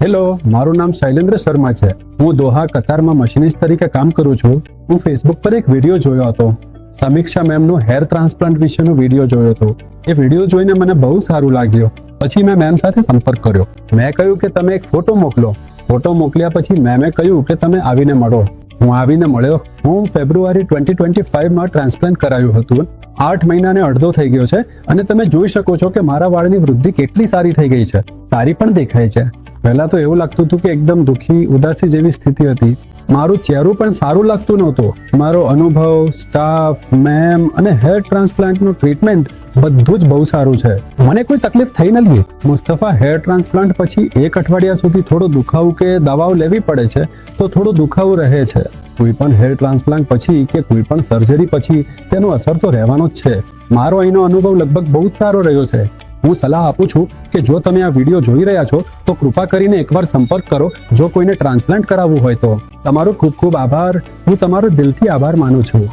Hello, મારું નામ શૈલેન્દ્ર શર્મા છે. હું દોહા કતારમાં મશીનિસ્ટ તરીકે કામ કરું છું. હું ફેસબુક પર એક વિડીયો જોયો હતો. સમીક્ષા મેમનો હેર ટ્રાન્સપ્લાન્ટ વિશેનો વિડીયો જોયો હતો. એ વિડીયો જોઈને મને બહુ સારું લાગ્યું. પછી મેં મેમ સાથે સંપર્ક કર્યો. મેં કહ્યું કે તમે એક ફોટો મોકલો. ફોટો મોકલ્યા પછી મેમે કહ્યું કે તમે આવીને મળો. હું આવીને મળ્યો. હું ફેબ્રુઆરી 2025 ટ્રાન્સપ્લાન્ટ કરાયું હતું. 8 મહિનાને અડધો થઈ ગયો છે અને તમે જોઈ શકો છો કે મારા વાળની વૃદ્ધિ કેટલી સારી થઈ ગઈ છે. સારી પણ દેખાય છે. પહેલા તો એવું લાગતું હતું કે એકદમ દુઃખી, ઉદાસી જેવી સ્થિતિ હતી. મારું ચહેરું પણ સારું લાગતું નહોતું. મારો અનુભવ, સ્ટાફ, મેમ અને હેર ટ્રાન્સપ્લાન્ટનું ટ્રીટમેન્ટ બધું જ બહુ સારું છે. મને કોઈ તકલીફ થઈ નથી. મુસ્તફા, હેર ટ્રાન્સપ્લાન્ટ પછી 1 અઠવાડિયા સુધી થોડો દુખાવું કે દવાઓ લેવી પડે છે તો થોડું દુખાવું રહે છે. કોઈ પણ હેર ટ્રાન્સપ્લાન્ટ પછી કે કોઈ પણ સર્જરી પછી તેનો અસર તો રહેવાનો જ છે. મારો અહીંનો અનુભવ લગભગ બહુ જ સારો રહ્યો છે. હું સલાહ આપું છું કે જો તમે આ વિડીયો જોઈ રહ્યા છો તો કૃપા કરીને એકવાર સંપર્ક કરો જો કોઈને ટ્રાન્સપ્લાન્ટ કરાવવું હોય તો. તમારો ખૂબ ખૂબ આભાર. હું તમારો દિલથી આભાર માનું છું.